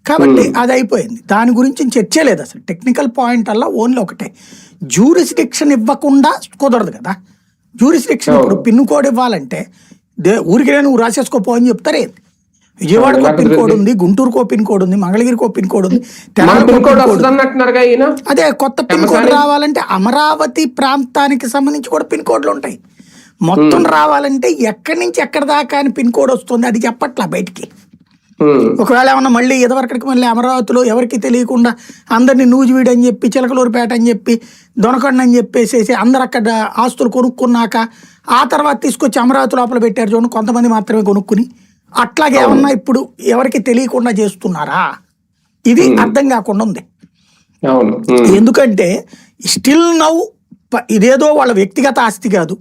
కాబట్టి అది అయిపోయింది. దాని గురించి చర్చే లేదు అసలు. టెక్నికల్ పాయింట్ అలా ఓన్లీ ఒకటే, జ్యూరిస్డిక్షన్ ఇవ్వకుండా కుదరదు కదా. జ్యూరిస్డిక్షన్ ఇప్పుడు పిన్ కోడ్ ఇవ్వాలంటే ఊరికే నువ్వు రాసేసుకోపో అని చెప్తారే. విజయవాడకో పిన్ కోడ్ ఉంది, గుంటూరుకో పిన్ కోడ్ ఉంది, మంగళగిరికో పిన్ కోడ్ ఉంది, అదే కొత్త పిన్ కోడ్ రావాలంటే అమరావతి ప్రాంతానికి సంబంధించి కూడా పిన్ కోడ్లు ఉంటాయి. మొత్తం రావాలంటే ఎక్కడి నుంచి ఎక్కడి దాకా అని పిన్ కోడ్ వస్తుంది, అది చెప్పట్లా బయటికి. ఒకవేళ ఏమన్నా మళ్ళీ ఇదివరకటికి మళ్ళీ అమరావతిలో ఎవరికి తెలియకుండా అందరినీ నూజివీడు అని చెప్పి, చిలకలూరుపేట అని చెప్పి, దొనకొండ అని చెప్పేసేసి అందరు అక్కడ ఆస్తులు కొనుక్కున్నాక ఆ తర్వాత తీసుకొచ్చి అమరావతి లోపల పెట్టారు చూడండి, కొంతమంది మాత్రమే కొనుక్కుని. అట్లాగే ఏమన్నా ఇప్పుడు ఎవరికి తెలియకుండా చేస్తున్నారా, ఇది అర్థం కాకుండా ఉంది. ఎందుకంటే స్టిల్ నౌ ఇదేదో వాళ్ళ వ్యక్తిగత ఆస్తి కాదు,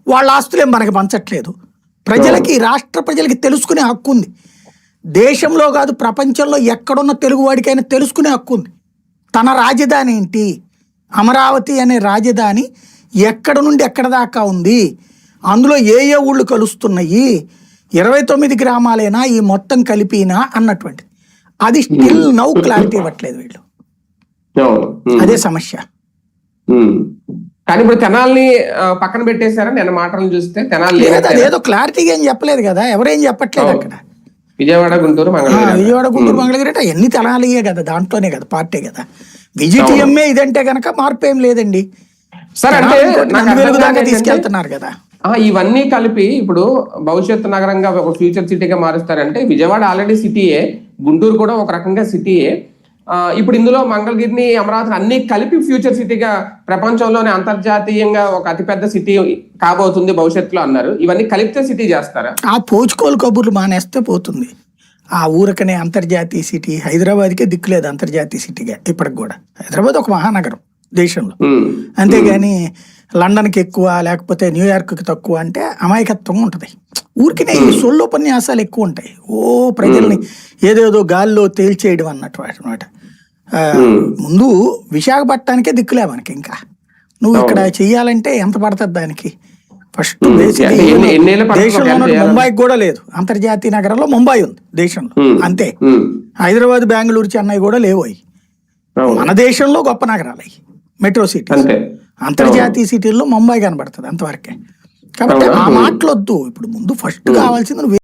వాళ్ళ ఆస్తులేం మనకి పంచట్లేదు. ప్రజలకి, రాష్ట్ర ప్రజలకి తెలుసుకునే హక్కు ఉంది. దేశంలో కాదు ప్రపంచంలో ఎక్కడున్న తెలుగువాడికైనా తెలుసుకునే హక్కు ఉంది. తన రాజధాని ఏంటి, అమరావతి అనే రాజధాని ఎక్కడ నుండి ఎక్కడ దాకా ఉంది, అందులో ఏ ఏ ఊళ్ళు కలుస్తున్నాయి, 29 గ్రామాలైనా ఈ మొత్తం కలిపినా అన్నటువంటి అది స్టిల్ నౌ క్లారిటీ ఇవ్వట్లేదు వీళ్ళు. అదే సమస్య. కానీ ఇప్పుడు తెనాలిని పక్కన పెట్టేశారా? నేను మాటలను చూస్తే తెనాలి ఏదో క్లారిటీగా ఏం చెప్పలేదు కదా, ఎవరేం చెప్పట్లేదు అక్కడ. విజయవాడ గుంటూరు మంగళగిరి అంటే ఎన్ని తెనాలియే కదా, దాంట్లోనే కదా పార్టీ కదా. విజిటిఎంఏ ఇదంటే గనక మార్పు ఏం లేదండి. సరే, అంటే తీసుకెళ్తున్నారు కదా. ఇవన్నీ కలిపి ఇప్పుడు భవిష్యత్తు నగరంగా ఒక ఫ్యూచర్ సిటీగా మారుస్తారంటే విజయవాడ ఆల్రెడీ సిటీయే, గుంటూరు కూడా ఒక రకంగా సిటీయే. ఇప్పుడు ఇందులో మంగళగిరిని, అమరావతిని అన్ని కలిపి ఫ్యూచర్ సిటీగా, ప్రపంచంలోనే అంతర్జాతీయంగా ఒక అతిపెద్ద సిటీ కాబోతుంది భవిష్యత్తులో అన్నారు. ఇవన్నీ కలిపితే సిటీ చేస్తారా? ఆ పోచుకోలు కబుర్లు మానేస్తే పోతుంది. ఆ ఊరకనే అంతర్జాతీయ సిటీ, హైదరాబాద్కే దిక్కులేదు అంతర్జాతీయ సిటీగా ఇప్పటికి కూడా. హైదరాబాద్ ఒక మహానగరం దేశంలో, అంతేగాని లండన్కి ఎక్కువ లేకపోతే న్యూయార్క్కి తక్కువ అంటే అమాయకత్వం ఉంటుంది. ఊరికినే ఈ సొల్లోపన్యాసాలు ఎక్కువ ఉంటాయి. ఓ ప్రజల్ని ఏదేదో గాల్లో తేల్చేయడం అన్నట్టు అనమాట. ముందు విశాఖపట్నానికే దిక్కులే మనకి. ఇంకా నువ్వు ఇక్కడ చెయ్యాలంటే ఎంత పడుతుంది దానికి? ఫస్ట్ దేశంలో ముంబైకి కూడా లేదు, అంతర్జాతీయ నగరంలో ముంబై ఉంది దేశంలో, అంతే. హైదరాబాద్, బెంగళూరు, చెన్నై కూడా లేవు. అవి మన దేశంలో గొప్ప నగరాలు అవి, మెట్రో సిటీ. అంతర్జాతీయ సిటీల్లో ముంబై కనబడుతుంది అంతవరకే. కాబట్టి ఆ మాటలొద్దు. ఇప్పుడు ముందు ఫస్ట్ కావాల్సింది